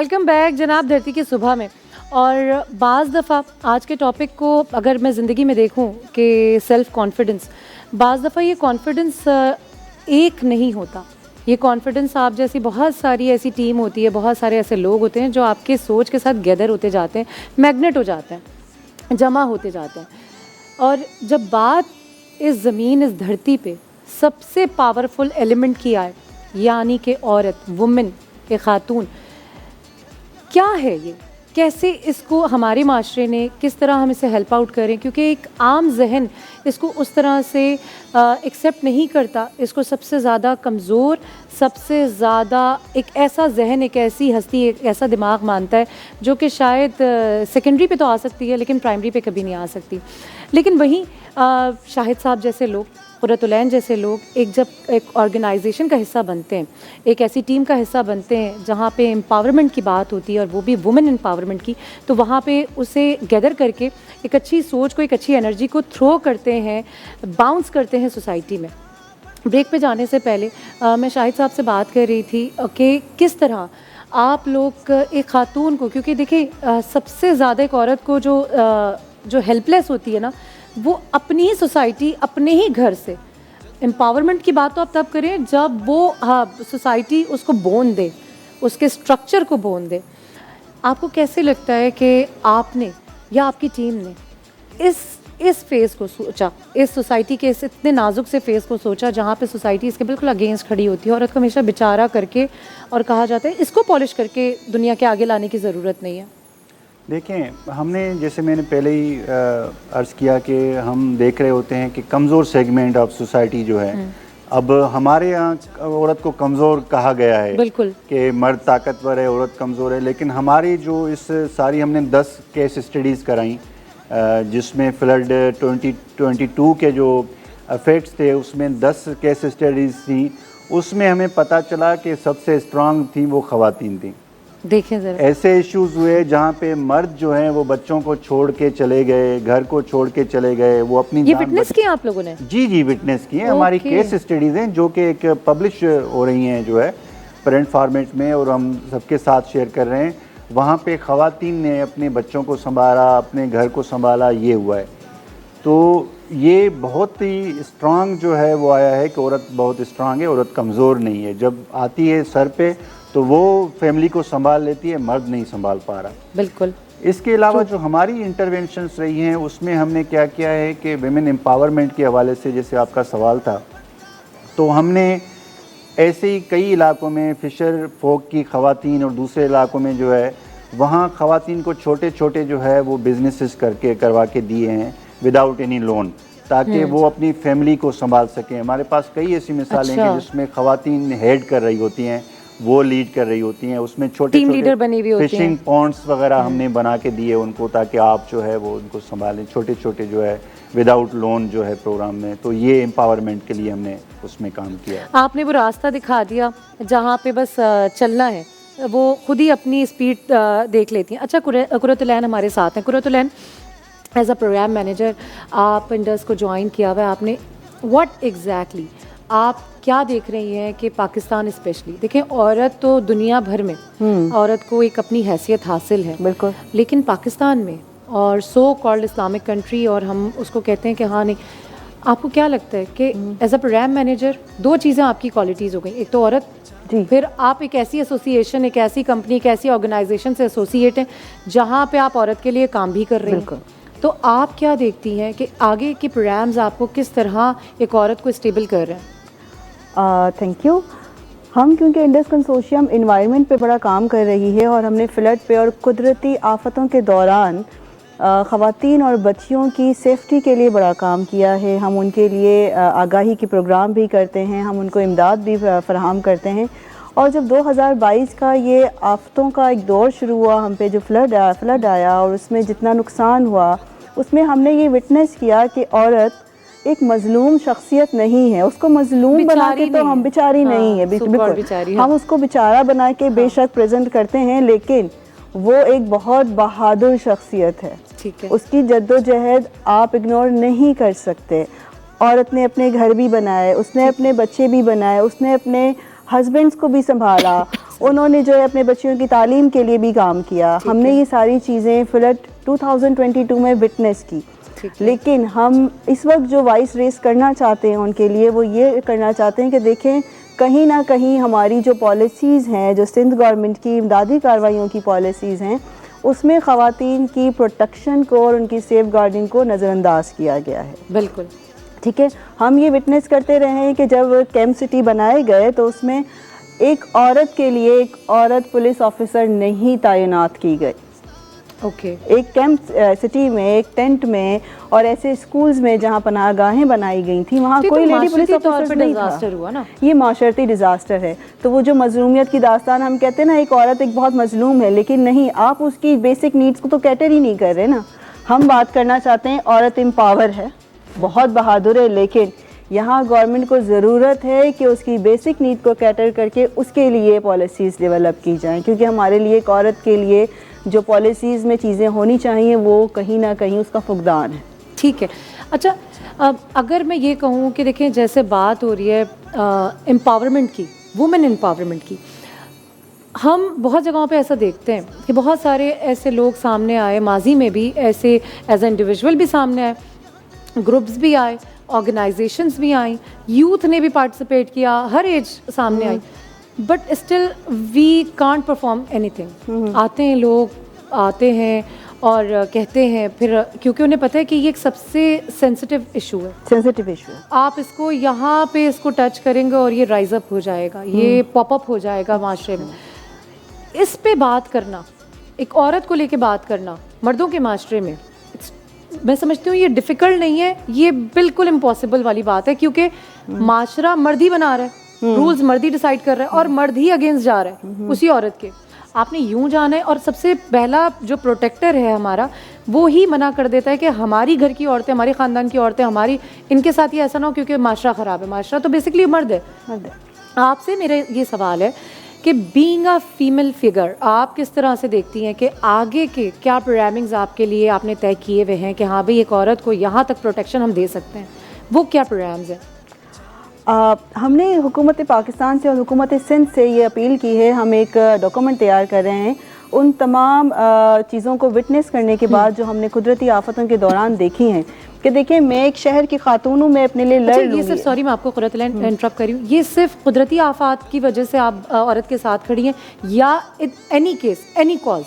Welcome back जनाब धरती की सुबह में। और बाज़ दफ़ा आज के टॉपिक को अगर मैं ज़िंदगी में देखूं कि सेल्फ़ कॉन्फिडेंस, बाज़ दफ़ा ये कॉन्फिडेंस एक नहीं होता। ये कॉन्फिडेंस आप जैसी बहुत सारी ऐसी टीम होती है, बहुत सारे ऐसे लोग होते हैं जो आपके सोच के साथ गैदर होते जाते हैं, मैग्नेट हो जाते हैं, जमा होते जाते हैं। और जब बात इस ज़मीन, इस धरती पे सबसे पावरफुल एलिमेंट की आए, यानी कि औरत, वुमेन, एक खातून, क्या है ये, कैसे इसको हमारे माशरे ने, किस तरह हम इसे हेल्प आउट करें, क्योंकि एक आम जहन इसको उस तरह से एक्सेप्ट नहीं करता। इसको सबसे ज़्यादा कमज़ोर, सबसे ज़्यादा एक ऐसा जहन, एक ऐसी हस्ती, एक ऐसा दिमाग मानता है जो कि शायद सेकेंडरी पे तो आ सकती है लेकिन प्राइमरी पे कभी नहीं आ सकती। लेकिन वहीं शाहिद साहब जैसे लोग, कुर्रतुलैन जैसे लोग जब एक ऑर्गेनाइजेशन का हिस्सा बनते हैं, एक ऐसी टीम का हिस्सा बनते हैं जहाँ पे एम्पावरमेंट की बात होती है और वो भी वुमेन एम्पावरमेंट की, तो वहाँ पे उसे गैदर करके एक अच्छी सोच को, एक अच्छी एनर्जी को थ्रो करते हैं, बाउंस करते हैं सोसाइटी में। ब्रेक पे जाने से पहले मैं शाहिद साहब से बात कर रही थी कि किस तरह आप लोग एक खातून को, क्योंकि देखिए सबसे ज़्यादा एक औरत को जो हेल्पलेस होती है ना, वो अपनी ही सोसाइटी, अपने ही घर से। एम्पावरमेंट की बात तो आप तब करें जब वो सोसाइटी उसको बोन दे, उसके स्ट्रक्चर को बोन दे। आपको कैसे लगता है कि आपने या आपकी टीम ने इस फेज़ को सोचा, इस सोसाइटी के इस इतने नाजुक से फेज़ को सोचा जहाँ पे सोसाइटी इसके बिल्कुल अगेंस्ट खड़ी होती है, औरत को हमेशा बेचारा करके, और कहा जाता है इसको पॉलिश करके दुनिया के आगे लाने की ज़रूरत नहीं है? देखें, हमने जैसे मैंने पहले ही अर्ज़ किया कि हम देख रहे होते हैं कि कमज़ोर सेगमेंट ऑफ सोसाइटी जो है, अब हमारे यहाँ औरत को कमज़ोर कहा गया है, बिल्कुल, कि मर्द ताकतवर है, औरत कमज़ोर है। लेकिन हमारी जो इस सारी हमने 10 केस स्टडीज़ कराई, जिसमें फ्लड 2022 के जो इफ़ेक्ट्स थे उसमें 10 केस स्टडीज़ थी, उसमें हमें पता चला कि सबसे स्ट्रांग थी वो ख़वातीन थी। देखें ज़रा, ऐसे इश्यूज़ हुए जहाँ पे मर्द जो हैं वो बच्चों को छोड़ के चले गए, घर को छोड़ के चले गए, वो अपनी ये विटनेस किया आप लोगों ने? जी विटनेस की है। हमारी केस स्टडीज़ हैं जो कि एक पब्लिश हो रही हैं जो है प्रिंट फॉर्मेट में, और हम सबके साथ शेयर कर रहे हैं। वहाँ पे ख़वातीन ने अपने बच्चों को संभाला, अपने घर को संभाला, ये हुआ है। तो ये बहुत ही स्ट्रांग जो है वो आया है कि औरत बहुत स्ट्रांग है, औरत कमज़ोर नहीं है। जब आती है सर पे तो वो फैमिली को संभाल लेती है, मर्द नहीं संभाल पा रहा। बिल्कुल। इसके अलावा जो हमारी इंटरवेंशंस रही हैं उसमें हमने क्या किया है कि विमेन एम्पावरमेंट के हवाले से, जैसे आपका सवाल था, तो हमने ऐसे ही कई इलाकों में फिशर फोक की ख़वातीन और दूसरे इलाकों में जो है वहाँ ख़वातीन को छोटे छोटे जो है वो बिजनेसेस करवा के दिए हैं विदाउट एनी लोन, ताकि वो अपनी फैमिली को संभाल सकें। हमारे पास कई ऐसी मिसालें हैं जिसमें ख़वातीन हेड कर रही होती हैं, वो लीड कर रही होती हैं, उसमें छोटे छोटे फिशिंग पॉन्ड्स वगैरह हमने बना के दिए उनको, ताकि आप जो है वो उनको संभालें, छोटे छोटे जो है विदाउट लोन जो है प्रोग्राम में। तो ये एम्पावरमेंट के लिए हमने उसमें काम किया। आपने वो रास्ता दिखा दिया जहाँ पे बस चलना है, वो खुद ही अपनी स्पीड देख लेती हैं। अच्छा, कुर्रतुलैन हमारे साथ हैं। Qurratulain, as a programme manager आप इंडस को ज्वाइन किया हुआ है आपने, व्हाट एग्जैक्टली आप क्या देख रही हैं कि पाकिस्तान स्पेशली, देखें औरत तो दुनिया भर में औरत को एक अपनी हैसियत हासिल है, बिल्कुल, लेकिन पाकिस्तान में और सो कॉल्ड इस्लामिक कंट्री, और हम उसको कहते हैं कि हाँ नहीं, आपको क्या लगता है कि एज अ प्रोग्राम मैनेजर दो चीज़ें आपकी क्वालिटीज़ हो गई, एक तो औरत जी, फिर आप एक ऐसी एसोसिएशन, एक ऐसी कंपनी, एक ऐसी ऑर्गेनाइजेशन से एसोसिएट हैं जहाँ पे आप औरत के लिए काम भी कर रही हैं। तो आप क्या देखती हैं कि आगे के प्रोग्राम्स आपको किस तरह एक औरत को स्टेबल कर रहे हैं? Thank you. हम क्योंकि इंडस कंसोर्शियम इन्वायरमेंट पे बड़ा काम कर रही है और हमने फ्लड पे और कुदरती आफतों के दौरान ख़वातीन और बच्चियों की सेफ्टी के लिए बड़ा काम किया है। हम उनके लिए आगाही के प्रोग्राम भी करते हैं, हम उनको इमदाद भी फराहम करते हैं। और जब 2022 का ये आफतों का एक दौर शुरू हुआ, हम पे जो फ्लड आया और उसमें जितना नुकसान हुआ, उसमें हमने ये विटनेस किया कि औरत एक मजलूम शख्सियत नहीं है, उसको मजलूम बना के तो हम बेचारी नहीं है, बिल्कुल हम उसको बेचारा बना के बेशक प्रेजेंट करते हैं, लेकिन वो एक बहुत बहादुर शख्सियत है। ठीक है, उसकी जद्दोजहद आप इग्नोर नहीं कर सकते। औरत ने अपने घर भी बनाए, उसने अपने बच्चे भी बनाए, उसने अपने हस्बैंड्स को भी संभाला, उन्होंने जो है अपने बच्चियों की तालीम के लिए भी काम किया। हमने ये सारी चीज़ें फ्लड 2022 में विटनेस की। लेकिन हम इस वक्त जो वॉइस रेस करना चाहते हैं उनके लिए, वो ये करना चाहते हैं कि देखें कहीं ना कहीं हमारी जो पॉलिसीज़ हैं, जो सिंध गवर्नमेंट की इमदादी कार्रवाइयों की पॉलिसीज़ हैं, उसमें ख़वातीन की प्रोटेक्शन को और उनकी सेफ गार्डिंग को नज़रअंदाज किया गया है। बिल्कुल ठीक है, हम ये विटनेस करते रहे हैं कि जब कैंप सिटी बनाए गए तो उसमें एक औरत के लिए एक औरत पुलिस ऑफिसर नहीं तैनात की गई। ओके। एक कैंप सिटी में, एक टेंट में और ऐसे स्कूल्स में जहाँ पनाहगाहें बनाई गई थी, वहाँ कोई लेडी पुलिस ऑफिसर नहीं था। हुआ ना, ये माशरती डिज़ास्टर है। तो वो जो मजलूमियत की दास्तान हम कहते हैं ना, एक औरत एक बहुत मजलूम है, लेकिन नहीं, आप उसकी बेसिक नीड्स को तो कैटर ही नहीं कर रहे ना। हम बात करना चाहते हैं औरत एम्पावर है, बहुत बहादुर है, लेकिन यहाँ गवर्नमेंट को ज़रूरत है कि उसकी बेसिक नीड को कैटर करके उसके लिए पॉलिसीज़ डेवलप की जाएं, क्योंकि हमारे लिए एक औरत के लिए जो पॉलिसीज़ में चीज़ें होनी चाहिए वो कहीं ना कहीं उसका फुकदान है। ठीक है। अच्छा, अगर मैं ये कहूँ कि देखें, जैसे बात हो रही है एम्पावरमेंट की, वुमेन एम्पावरमेंट की, हम बहुत जगहों पे ऐसा देखते हैं कि बहुत सारे ऐसे लोग सामने आए, माजी में भी ऐसे एज ए इंडिविजुअल भी सामने आए, ग्रुप्स भी आए, ऑर्गेनाइजेशंस भी आई, यूथ ने भी पार्टिसिपेट किया, हर एज सामने आई, but still we can't perform anything. आते हैं लोग, आते हैं और कहते हैं, फिर क्योंकि उन्हें पता है कि ये एक सबसे सेंसिटिव इशू है, सेंसिटिव इशू है। आप इसको यहाँ पे इसको टच करेंगे और ये राइज अप हो जाएगा, ये पॉपअप हो जाएगा माशरे में। इस पे बात करना, एक औरत को लेके बात करना मर्दों के माशरे में, मैं समझती हूँ ये डिफ़िकल्ट नहीं है, ये बिल्कुल इम्पॉसिबल वाली बात है, क्योंकि माशरा मर्द ही बना रहा है, रूल्स मर्द ही डिसाइड कर रहा है और मर्द ही अगेंस्ट जा रहा है उसी औरत के। आपने यूं जाना है, और सबसे पहला जो प्रोटेक्टर है हमारा, वो ही मना कर देता है कि हमारी घर की औरतें, हमारे ख़ानदान की औरतें, हमारी इनके साथ ही ऐसा ना हो, क्योंकि माशरा ख़राब है। माशरा तो बेसिकली मर्द है। आपसे मेरा ये सवाल है कि बीइंग अ फीमेल फिगर, आप किस तरह से देखती हैं कि आगे के क्या प्रोग्रामिंग्स आपके लिए आपने तय किए हुए हैं कि हाँ भाई एक औरत को यहाँ तक प्रोटेक्शन हम दे सकते हैं, वो क्या प्रोग्राम्स हैं? हमने हुकूमत पाकिस्तान से और हुकूमत सिंध से ये अपील की है, हम एक डॉक्यूमेंट तैयार कर रहे हैं उन तमाम चीज़ों को विटनेस करने के बाद जो हमने कुदरती आफतों के दौरान देखी हैं, कि देखिए मैं एक शहर की खातून हूँ, मैं अपने लिए लड़ लूँगी। ये सिर्फ, सॉरी मैं आपको इंटरप्ट कर रही हूँ, ये सिर्फ कुदरती आफात की वजह से आप औरत के साथ खड़ी हैं, या एनी केस, एनी कॉज?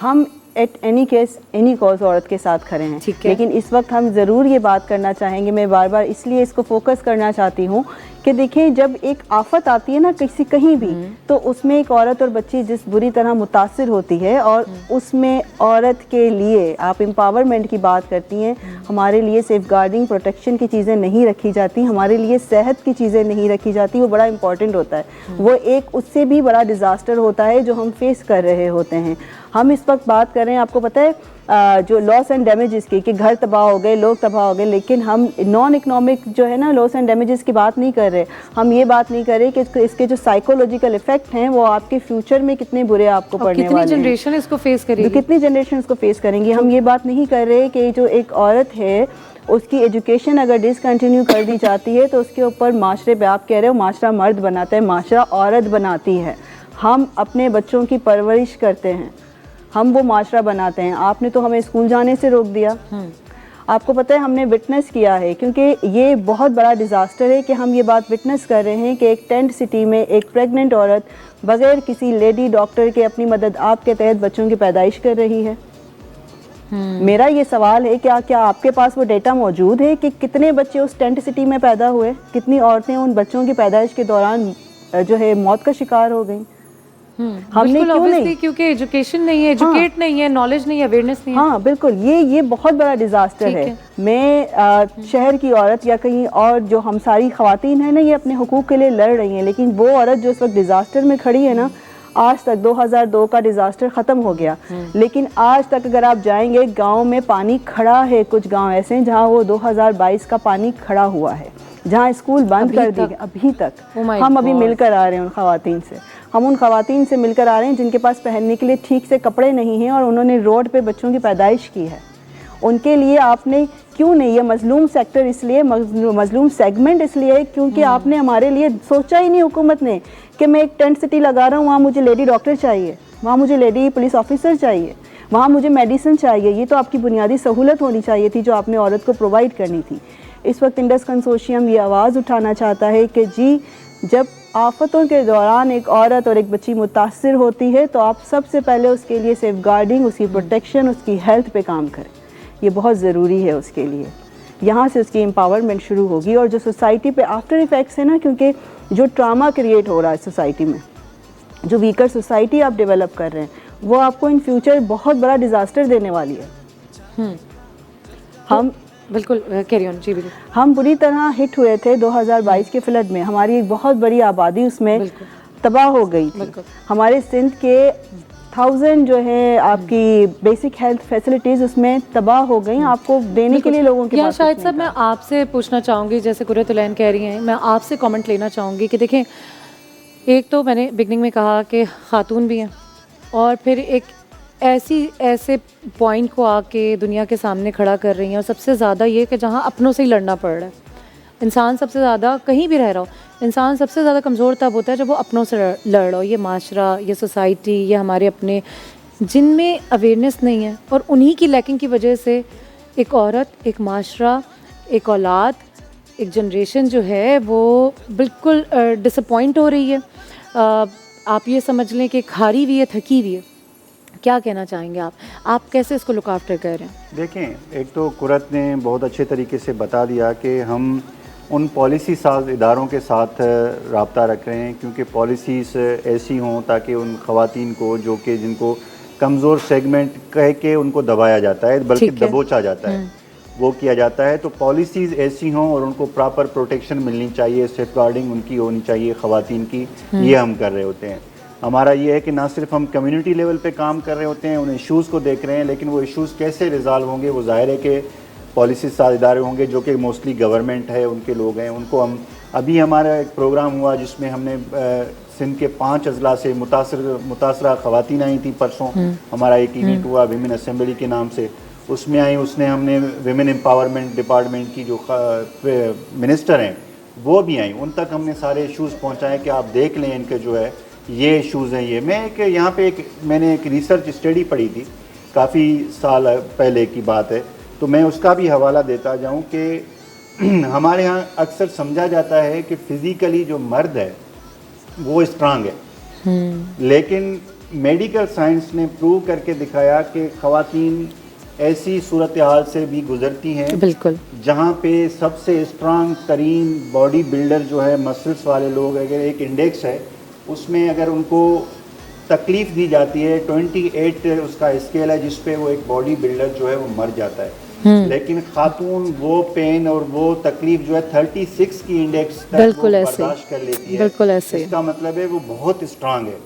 हम at any case, any cause औरत के साथ खड़े हैं। लेकिन इस वक्त हम ज़रूर ये बात करना चाहेंगे, मैं बार बार इसलिए इसको फोकस करना चाहती हूँ कि देखें, जब एक आफत आती है ना किसी कहीं भी, तो उसमें एक औरत और बच्ची जिस बुरी तरह मुतासिर होती है, और उसमें औरत के लिए आप एम्पावरमेंट की बात करती हैं, हमारे लिए सेफ गार्डिंग प्रोटेक्शन की चीज़ें नहीं रखी जाती, हमारे लिए सेहत की चीज़ें नहीं रखी जाती, वो बड़ा इंपॉर्टेंट होता है। वो एक उससे भी बड़ा डिज़ास्टर होता है जो हम फेस कर रहे होते हैं। हम इस वक्त बात कर रहे हैं, आपको पता है जो लॉस एंड डैमेजेस की, कि घर तबाह हो गए, लोग तबाह हो गए, लेकिन हम नॉन इकोनॉमिक जो है ना लॉस एंड डैमेजेस की बात नहीं कर रहे। हम ये बात नहीं कर रहे कि इसके जो साइकोलॉजिकल इफेक्ट हैं वो आपके फ्यूचर में कितने बुरे आपको पड़ने वाले हैं, कितनी जनरेशन इसको फेस करेगी, कितनी जनरेशन इसको फेस करेंगी। हम ये बात नहीं कर रहे कि जो एक औरत है उसकी एजुकेशन अगर डिसकंटिन्यू कर दी जाती है तो उसके ऊपर माशरे पे, आप कह रहे हो माशरा मर्द बनाता है, माशरा औरत बनाती है। हम अपने बच्चों की परवरिश करते हैं, हम वो माशरा बनाते हैं। आपने तो हमें स्कूल जाने से रोक दिया। आपको पता है हमने विटनेस किया है, क्योंकि ये बहुत बड़ा डिज़ास्टर है कि हम ये बात विटनेस कर रहे हैं कि एक टेंट सिटी में एक प्रेग्नेंट औरत बगैर किसी लेडी डॉक्टर के अपनी मदद आप के तहत बच्चों की पैदाइश कर रही है। मेरा ये सवाल है, क्या आपके पास वो डेटा मौजूद है कि कितने बच्चे उस टेंट सिटी में पैदा हुए, कितनी औरतें उन बच्चों की पैदाइश के दौरान जो है मौत का शिकार हो गई? हमने क्यों नहीं? क्योंकि एजुकेशन नहीं है, एजुकेट नहीं है, नॉलेज नहीं है, अवेयरनेस नहीं है। हाँ बिल्कुल, ये बहुत बड़ा डिजास्टर है। मैं शहर की औरत या कहीं और जो हम सारी खवातीन है ना, ये अपने हुकूक के लिए लड़ रही हैं, लेकिन वो औरत जो इस वक्त डिजास्टर में खड़ी है ना, आज तक 2002 का डिजास्टर खत्म हो गया, लेकिन आज तक अगर आप जाएंगे गाँव में पानी खड़ा है। कुछ गाँव ऐसे हैं जहाँ वो 2022 का पानी खड़ा हुआ है, जहाँ स्कूल बंद कर दिए अभी तक। हम अभी मिलकर आ रहे हैं उन खवातीन से, हम उन खवातीन से मिलकर आ रहे हैं जिनके पास पहनने के लिए ठीक से कपड़े नहीं हैं और उन्होंने रोड पे बच्चों की पैदाइश की है। उनके लिए आपने क्यों नहीं, ये मजलूम सेक्टर इसलिए, मजलूम सेगमेंट इसलिए है क्योंकि आपने हमारे लिए सोचा ही नहीं हुकूमत ने कि मैं एक टेंट सिटी लगा रहा हूँ, वहाँ मुझे लेडी डॉक्टर चाहिए, वहाँ मुझे लेडी पुलिस ऑफिसर चाहिए, वहाँ मुझे मेडिसिन चाहिए। ये तो आपकी बुनियादी सहूलत होनी चाहिए थी जो आपने औरत को प्रोवाइड करनी थी। इस वक्त इंडस कंसोर्शियम ये आवाज़ उठाना चाहता है कि जी, जब आफतों के दौरान एक औरत और एक बच्ची मुतासर होती है तो आप सबसे पहले उसके लिए सेफ गार्डिंग, उसकी प्रोटेक्शन, उसकी हेल्थ पे काम करें। ये बहुत ज़रूरी है उसके लिए। यहाँ से उसकी एम्पावरमेंट शुरू होगी। और जो सोसाइटी पे आफ्टर इफ़ेक्ट्स है ना, क्योंकि जो ट्रामा क्रिएट हो रहा है सोसाइटी में, जो वीकर सोसाइटी आप डेवलप कर रहे हैं, वो आपको इन फ्यूचर बहुत बड़ा डिज़ास्टर देने वाली है। हम बिल्कुल कैरी ऑन जी। बिल्कुल हम बुरी तरह हिट हुए थे 2022 के फ्लड में। हमारी एक बहुत बड़ी आबादी उसमें तबाह हो गई थी। हमारे सिंध के 1000 जो है आपकी बेसिक हेल्थ फैसिलिटीज़ उसमें तबाह हो गई। आपको देने के लिए लोगों के पास शायद साहब मैं आपसे पूछना चाहूँगी, जैसे कुर्रतुलैन कह रही हैं, मैं आपसे कमेंट लेना चाहूँगी कि देखें, एक तो मैंने बिगनिंग में कहा कि ख़ातून भी हैं और फिर एक ऐसे पॉइंट को आके दुनिया के सामने खड़ा कर रही हैं, और सबसे ज़्यादा ये कि जहाँ अपनों से ही लड़ना पड़ रहा है। इंसान सबसे ज़्यादा कहीं भी रह रहा हो, इंसान सबसे ज़्यादा कमज़ोर तब होता है जब वो अपनों से लड़ रहा हो। ये माशरा, ये सोसाइटी, ये हमारे अपने, जिनमें अवेयरनेस नहीं है, और उन्हीं की लैकिंग की वजह से एक औरत, एक माशरा, एक औलाद, एक जनरेशन जो है वो बिल्कुल डिसअपॉइंट हो रही है। आप ये समझ लें कि हारी हुई है, थकी हुई है। क्या कहना चाहेंगे आप कैसे इसको लुक आफ्टर कर रहे हैं? देखें, एक तो कुरत ने बहुत अच्छे तरीके से बता दिया कि हम उन पॉलिसी साज इदारों के साथ राब्ता रख रहे हैं, क्योंकि पॉलिसीज़ ऐसी हों ताकि उन ख़वातीन को जो कि जिनको कमज़ोर सेगमेंट कह के उनको दबाया जाता है, बल्कि दबोचा जाता है, वो किया जाता है। तो पॉलिसीज़ ऐसी हों और उनको प्रॉपर प्रोटेक्शन मिलनी चाहिए, सेफ गार्डिंग उनकी होनी चाहिए ख़वातीन की। ये हम कर रहे होते हैं। हमारा ये है कि ना सिर्फ हम कम्युनिटी लेवल पे काम कर रहे होते हैं, उन इश्यूज़ को देख रहे हैं, लेकिन वो इश्यूज़ कैसे रिजॉल्व होंगे वो ज़ाहिर है कि पॉलिसी साज इदारे होंगे जो कि मोस्टली गवर्नमेंट है, उनके लोग हैं, उनको हम अभी हमारा एक प्रोग्राम हुआ जिसमें हमने सिंध के 5 अजला से मुतासरा ख़वातीन आई थी। परसों हमारा एक इवेंट हुआ विमेन असेंबली के नाम से, उसमें आई, उसने हमने विमेन एम्पावरमेंट डिपार्टमेंट की जो मिनिस्टर हैं वो भी आई, उन तक हमने सारे इश्यूज़ पहुँचाए कि आप देख लें इनके जो है ये इश्यूज़ हैं। ये मैं एक यहाँ पे मैंने एक रिसर्च स्टडी पढ़ी थी, काफ़ी साल पहले की बात है, तो मैं उसका भी हवाला देता जाऊँ कि हमारे यहाँ अक्सर समझा जाता है कि फ़िज़िकली जो मर्द है वो स्ट्रांग है, लेकिन मेडिकल साइंस ने प्रूव करके दिखाया कि ख़वातीन ऐसी सूरत हाल से भी गुजरती हैं बिल्कुल जहाँ पे सबसे स्ट्रांग तरीन बॉडी बिल्डर जो है, मसल्स वाले लोग, अगर एक इंडेक्स है उसमें अगर उनको तकलीफ़ दी जाती है, 28 उसका स्केल है जिस पे वो एक बॉडी बिल्डर जो है वो मर जाता है, लेकिन खातून वो पेन और वो तकलीफ जो है 36 की इंडेक्स तक वो बर्दाश्त कर लेती है। बिल्कुल ऐसे। इसका मतलब है वो बहुत स्ट्रांग है।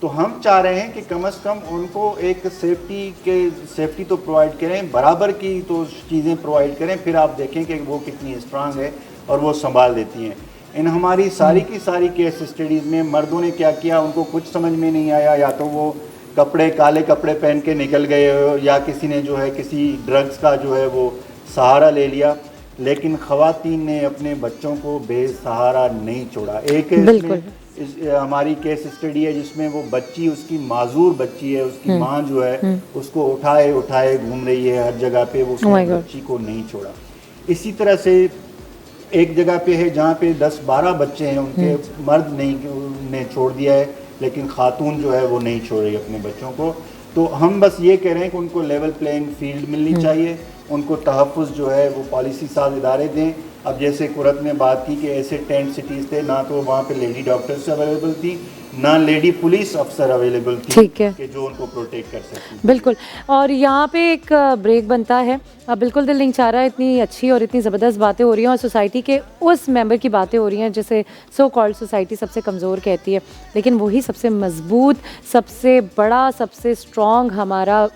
तो हम चाह रहे हैं कि कम से कम उनको एक सेफ्टी तो प्रोवाइड करें, बराबर की तो चीज़ें प्रोवाइड करें, फिर आप देखें कि वो कितनी स्ट्रांग है और वो संभाल देती हैं। इन हमारी सारी की सारी केस स्टडीज़ में मर्दों ने क्या किया, उनको कुछ समझ में नहीं आया, या तो वो काले कपड़े पहन के निकल गए हो, या किसी ने जो है किसी ड्रग्स का जो है वो सहारा ले लिया, लेकिन ख़वातीन ने अपने बच्चों को बेसहारा नहीं छोड़ा। एक हमारी केस स्टडी है जिसमें वो बच्ची, उसकी माजूर बच्ची है, उसकी माँ जो है उसको उठाए घूम रही है हर जगह पे, वो बच्ची को नहीं छोड़ा। इसी तरह से एक जगह पे है जहाँ पे 10-12 बच्चे हैं, उनके मर्द ने छोड़ दिया है, लेकिन खातून जो है वो नहीं छोड़ रही अपने बच्चों को। तो हम बस ये कह रहे हैं कि उनको लेवल प्लेइंग फील्ड मिलनी चाहिए, उनको तहफ़्फ़ुज़ जो है वो पॉलिसी साज इदारे दें। अब जैसे कुरत ने बात की कि ऐसे टेंट सिटीज़ थे, ना तो वहाँ पे लेडी डॉक्टर्स अवेलेबल थी, ना लेडी पुलिस अफसर अवेलेबल थी, ठीक है, कि जो उनको प्रोटेक्ट कर सकती। बिल्कुल। और यहाँ पे एक ब्रेक बनता है। बिल्कुल दिल नहीं चाह रहा है, इतनी अच्छी और इतनी ज़बरदस्त बातें हो रही हैं और सोसाइटी के उस मेंबर की बातें हो रही हैं जिसे सो कॉल्ड सोसाइटी सबसे कमज़ोर कहती है, लेकिन वही सबसे मज़बूत, सबसे बड़ा, सबसे स्ट्रॉन्ग हमारा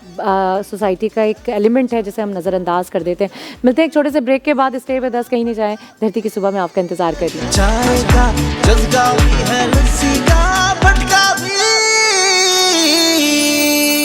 सोसाइटी का एक एलिमेंट है जिसे हम नज़रअंदाज कर देते हैं। मिलते हैं एक छोटे से ब्रेक के बाद। स्टे विद अस, कहीं नहीं जाएं। धरती की सुबह में आपका इंतज़ार कर रही हूँ।